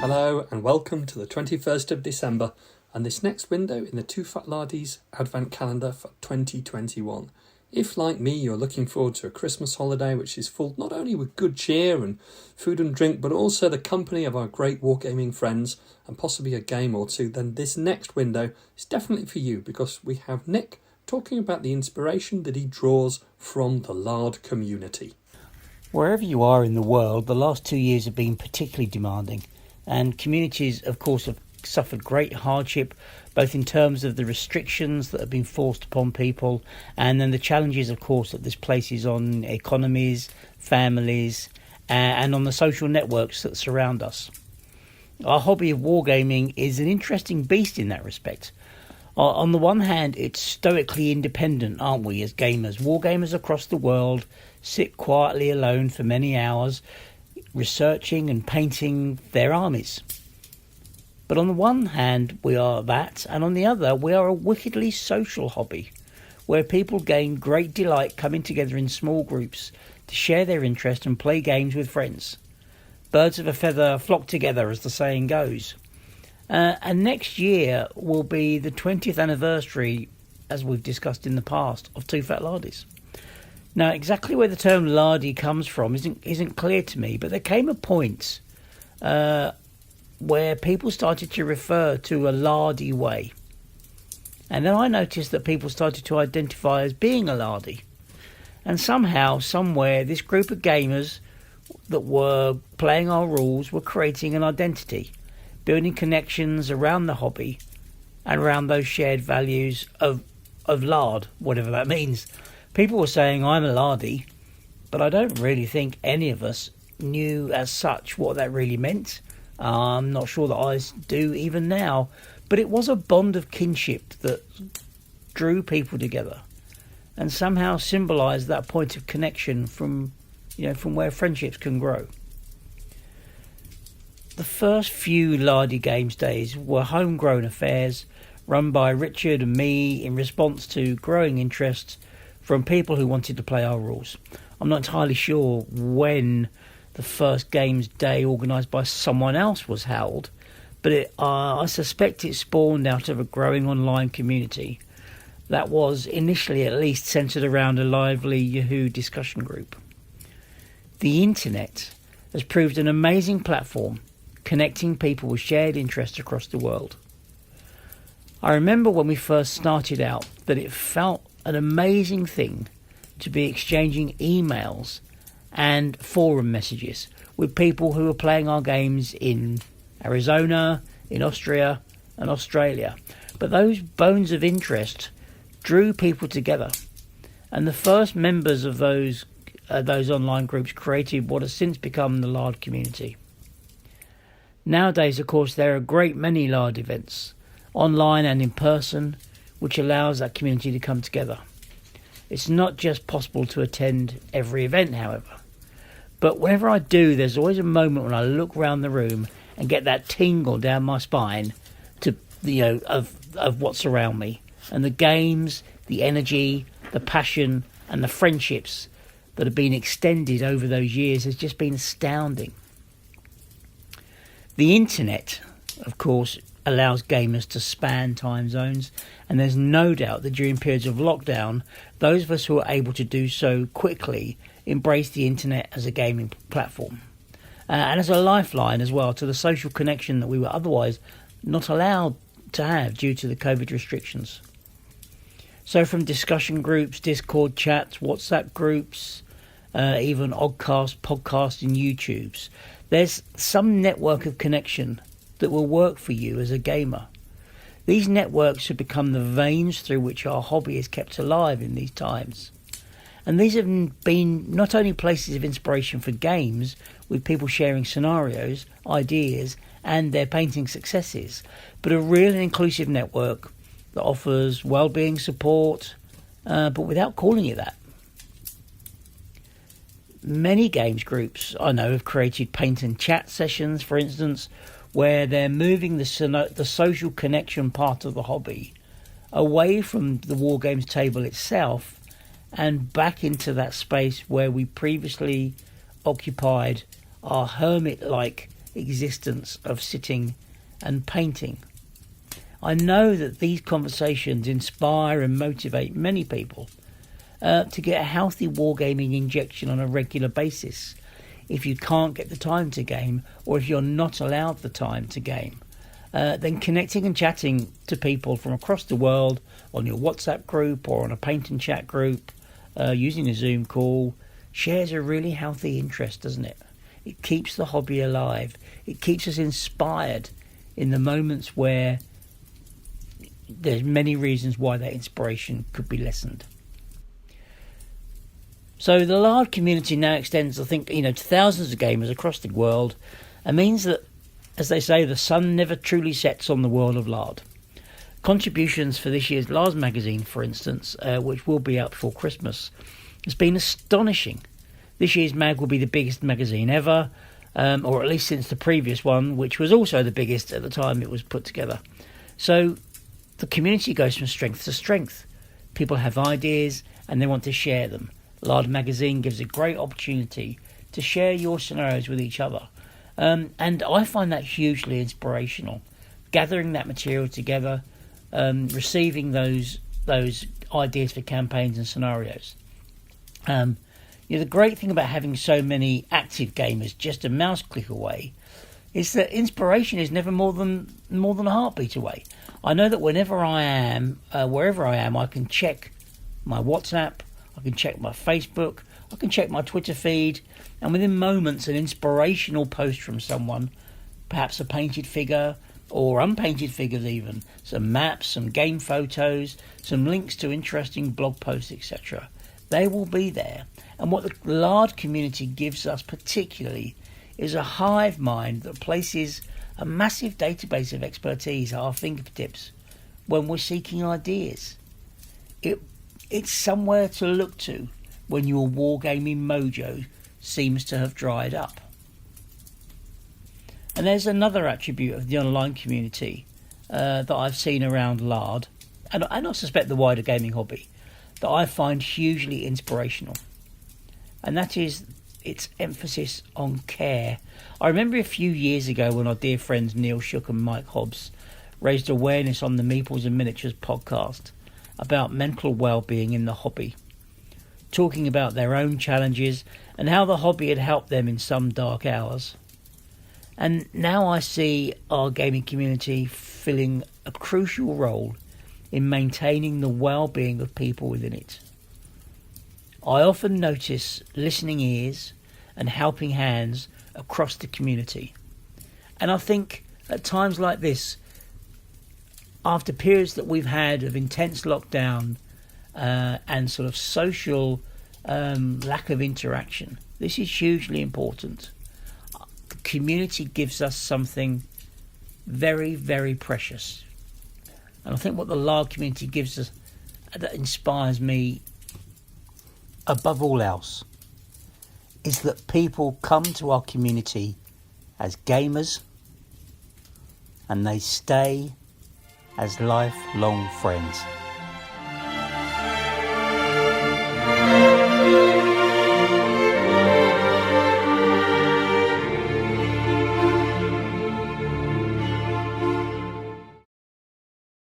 Hello and welcome to the 21st of December and this next window in the TooFatLardies Advent Calendar for 2021. If, like me, you're looking forward to a Christmas holiday which is full not only with good cheer and food and drink, but also the company of our great wargaming friends and possibly a game or two, then this next window is definitely for you because we have Nick talking about the inspiration that he draws from the Lard community. Wherever you are in the world, the last 2 years have been particularly demanding, and communities, of course, have suffered great hardship, both in terms of the restrictions that have been forced upon people, and then the challenges, of course, that this places on economies, families, and on the social networks that surround us. Our hobby of wargaming is an interesting beast in that respect. On the one hand, it's stoically independent, aren't we, as gamers? Wargamers across the world sit quietly alone for many hours, researching and painting their armies. But on the one hand, we are that, and on the other, we are a wickedly social hobby, where people gain great delight coming together in small groups to share their interest and play games with friends. Birds of a feather flock together, as the saying goes. And next year will be the 20th anniversary, as we've discussed in the past, of TooFatLardies. Now, exactly where the term Lardy comes from isn't clear to me, but there came a point where people started to refer to a Lardy way. And then I noticed that people started to identify as being a Lardy. And somehow, somewhere, this group of gamers that were playing our rules were creating an identity, building connections around the hobby and around those shared values of lard, whatever that means. People were saying, I'm a Lardy, but I don't really think any of us knew as such what that really meant. I'm not sure that I do even now, but it was a bond of kinship that drew people together and somehow symbolised that point of connection from where friendships can grow. The first few Lardy Games days were homegrown affairs run by Richard and me in response to growing interest from people who wanted to play our rules. I'm not entirely sure when the first Games Day organised by someone else was held, but I suspect it spawned out of a growing online community that was initially at least centred around a lively Yahoo discussion group. The internet has proved an amazing platform connecting people with shared interests across the world. I remember when we first started out that it felt an amazing thing to be exchanging emails and forum messages with people who were playing our games in Arizona, in Austria and Australia. But those bones of interest drew people together, and the first members of those online groups created what has since become the Lard community. Nowadays, of course, there are a great many Lard events, online and in person, which allows that community to come together. It's not just possible to attend every event, however. But whenever I do, there's always a moment when I look around the room and get that tingle down my spine of what's around me. And the games, the energy, the passion and the friendships that have been extended over those years has just been astounding. The internet, of course, allows gamers to span time zones, and there's no doubt that during periods of lockdown, those of us who are able to do so quickly embrace the internet as a gaming platform and as a lifeline as well to the social connection that we were otherwise not allowed to have due to the COVID restrictions. So from discussion groups, Discord chats, WhatsApp groups, even Oddcast, podcasts and YouTubes, there's some network of connection that will work for you as a gamer. These networks have become the veins through which our hobby is kept alive in these times. And these have been not only places of inspiration for games, with people sharing scenarios, ideas, and their painting successes, but a real and inclusive network that offers well-being support, but without calling it that. Many games groups I know have created paint and chat sessions, for instance, where they're moving the social connection part of the hobby away from the war games table itself and back into that space where we previously occupied our hermit-like existence of sitting and painting. I know that these conversations inspire and motivate many people to get a healthy wargaming injection on a regular basis if you can't get the time to game, or if you're not allowed the time to game. Then connecting and chatting to people from across the world on your WhatsApp group or on a paint and chat group using a Zoom call shares a really healthy interest, doesn't it? It keeps the hobby alive. It keeps us inspired in the moments where there's many reasons why that inspiration could be lessened. So the Lard community now extends, I think, to thousands of gamers across the world, and means that, as they say, the sun never truly sets on the world of Lard. Contributions for this year's Lard magazine, for instance, which will be out before Christmas, has been astonishing. This year's mag will be the biggest magazine ever, or at least since the previous one, which was also the biggest at the time it was put together. So the community goes from strength to strength. People have ideas and they want to share them. Lard magazine gives a great opportunity to share your scenarios with each other. And I find that hugely inspirational. Gathering that material together, receiving those ideas for campaigns and scenarios. The great thing about having so many active gamers just a mouse click away is that inspiration is never more than a heartbeat away. I know that whenever I am, wherever I am, I can check my WhatsApp, I can check my Facebook, I can check my Twitter feed, and within moments an inspirational post from someone, perhaps a painted figure or unpainted figures even, some maps, some game photos, some links to interesting blog posts, etc. They will be there. And what the Lard community gives us particularly is a hive mind that places a massive database of expertise at our fingertips when we're seeking ideas. It's somewhere to look to when your wargaming mojo seems to have dried up. And there's another attribute of the online community that I've seen around Lard, and I suspect the wider gaming hobby, that I find hugely inspirational. And that is its emphasis on care. I remember a few years ago when our dear friends Neil Shook and Mike Hobbs raised awareness on the Meeples and Miniatures podcast about mental well-being in the hobby, talking about their own challenges and how the hobby had helped them in some dark hours. And now I see our gaming community filling a crucial role in maintaining the well-being of people within it. I often notice listening ears and helping hands across the community. And I think at times like this, after periods that we've had of intense lockdown and sort of social lack of interaction, this is hugely important. The community gives us something very, very precious. And I think what the Lard community gives us that inspires me above all else is that people come to our community as gamers and they stay as lifelong friends.